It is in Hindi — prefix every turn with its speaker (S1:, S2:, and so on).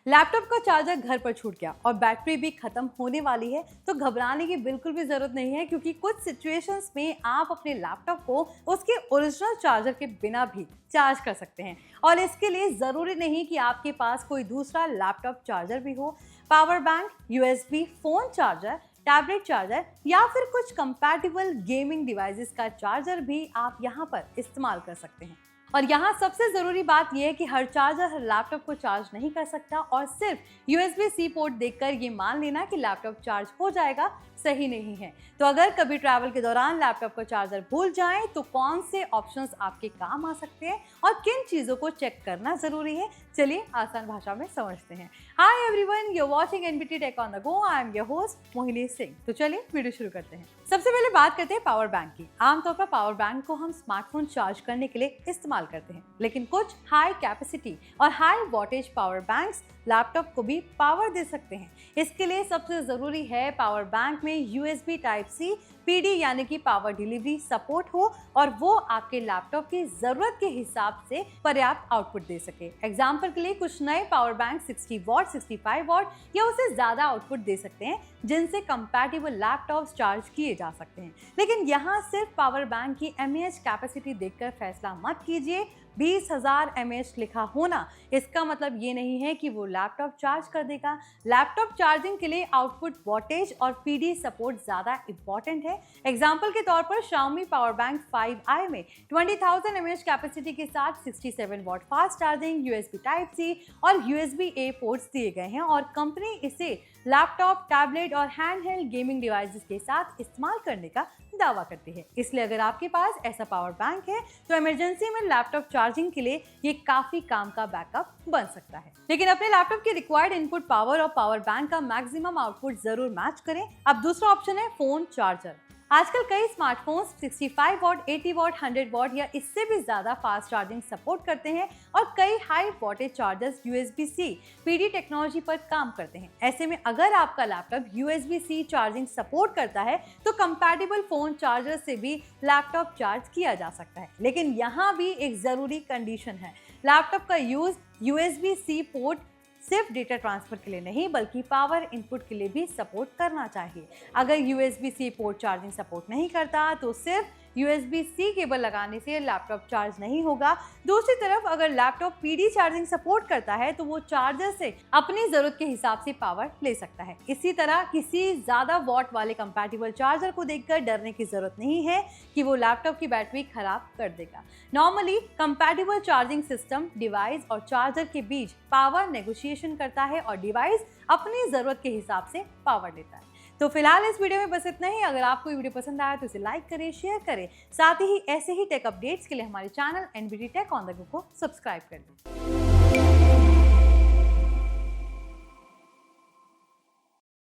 S1: लैपटॉप का चार्जर घर पर छूट गया और बैटरी भी खत्म होने वाली है तो घबराने की बिल्कुल भी जरूरत नहीं है, क्योंकि कुछ सिचुएशंस में आप अपने लैपटॉप को उसके ओरिजिनल चार्जर के बिना भी चार्ज कर सकते हैं। और इसके लिए ज़रूरी नहीं कि आपके पास कोई दूसरा लैपटॉप चार्जर भी हो। Power bank, USB phone charger, tablet charger या फिर कुछ कंपैटिबल गेमिंग डिवाइसेस का चार्जर भी आप यहाँ पर इस्तेमाल कर सकते हैं। और यहाँ सबसे ज़रूरी बात यह है कि हर चार्जर हर लैपटॉप को चार्ज नहीं कर सकता, और सिर्फ USB-C पोर्ट देखकर ये मान लेना कि लैपटॉप चार्ज हो जाएगा सही नहीं है। तो अगर कभी ट्रैवल के दौरान लैपटॉप का चार्जर भूल जाएं तो कौन से ऑप्शंस आपके काम आ सकते हैं और किन चीज़ों को चेक करना ज़रूरी है, चलिए आसान भाषा में समझते हैं। Hi everyone, you are watching NBT tech on the go. I am your host Mohini Singh. तो चलिए वीडियो शुरू करते हैं। सबसे पहले बात करते हैं पावर बैंक की। आमतौर पर पावर बैंक को हम स्मार्टफोन चार्ज करने के लिए इस्तेमाल करते हैं, लेकिन कुछ हाई कैपेसिटी और high voltage power banks laptop को भी पावर दे सकते हैं। इसके लिए सबसे ज़रूरी है पावर बैंक में USB Type-C PD यानी कि पावर डिलीवरी सपोर्ट हो और वो आपके लैपटॉप की ज़रूरत के हिसाब से पर्याप्त आउटपुट दे सके। एग्जाम्पल के लिए कुछ नए पावर बैंक 60 वॉट, 65 वॉट या उससे ज़्यादा आउटपुट दे सकते हैं, जिनसे कंपैटिबल लैपटॉप्स चार्ज किए जा सकते हैं। लेकिन यहाँ सिर्फ पावर बैंक की mAh कैपेसिटी देखकर फैसला मत कीजिए। 20,000 mAh लिखा होना इसका मतलब ये नहीं है कि वो लैपटॉप चार्ज कर देगा। लैपटॉप चार्जिंग के लिए आउटपुट वोल्टेज और PD सपोर्ट ज़्यादा इंपॉर्टेंट है। एग्जाम्पल के तौर पर Xiaomi पावर बैंक 5i में 20,000 mAh कैपेसिटी के साथ 67 watt fast charging, USB Type-C और USB-A पोर्ट्स दिए गए हैं और कंपनी इसे लैपटॉप, टैबलेट और हैंडहेल्ड गेमिंग डिवाइसेस के साथ इस्तेमाल करने का दावा करती है। इसलिए अगर आपके पास ऐसा पावर बैंक है तो इमरजेंसी में लैपटॉप चार्जिंग के लिए ये काफी काम का बैकअप बन सकता है। लेकिन अपने लैपटॉप की रिक्वायर्ड इनपुट पावर और पावर बैंक का मैक्सिमम आउटपुट जरूर मैच करें। अब दूसरा ऑप्शन है फोन चार्जर। आजकल कई स्मार्टफोन्स 65 वॉट, 80 वॉट, 100 वॉट या इससे भी ज़्यादा फास्ट चार्जिंग सपोर्ट करते हैं और कई high voltage chargers USB-C PD technology पर काम करते हैं। ऐसे में अगर आपका लैपटॉप USB-C चार्जिंग सपोर्ट करता है तो कंपैटिबल फ़ोन चार्जर से भी लैपटॉप चार्ज किया जा सकता है। लेकिन यहाँ भी एक ज़रूरी कंडीशन है, लैपटॉप का यूज़ USB-C पोर्ट सिर्फ डेटा ट्रांसफर के लिए नहीं बल्कि पावर इनपुट के लिए भी सपोर्ट करना चाहिए। अगर USB-C पोर्ट चार्जिंग सपोर्ट नहीं करता तो सिर्फ USB-C केबल लगाने से लैपटॉप चार्ज नहीं होगा। दूसरी तरफ अगर लैपटॉप PD चार्जिंग सपोर्ट करता है तो वो चार्जर से अपनी ज़रूरत के हिसाब से पावर ले सकता है। इसी तरह किसी ज़्यादा वॉट वाले कंपैटिबल चार्जर को देखकर डरने की ज़रूरत नहीं है कि वो लैपटॉप की बैटरी खराब कर देगा। Normally compatible charging system device और चार्जर के बीच पावर नेगोशिएशन करता है और डिवाइस अपनी ज़रूरत के हिसाब से पावर लेता है। तो फिलहाल इस वीडियो में बस इतना ही। अगर आपको ये वीडियो पसंद आया तो इसे लाइक करें, शेयर करें, साथ ही ऐसे ही टेक अपडेट्स के लिए हमारे channel NBT tech on the go को सब्सक्राइब कर दें।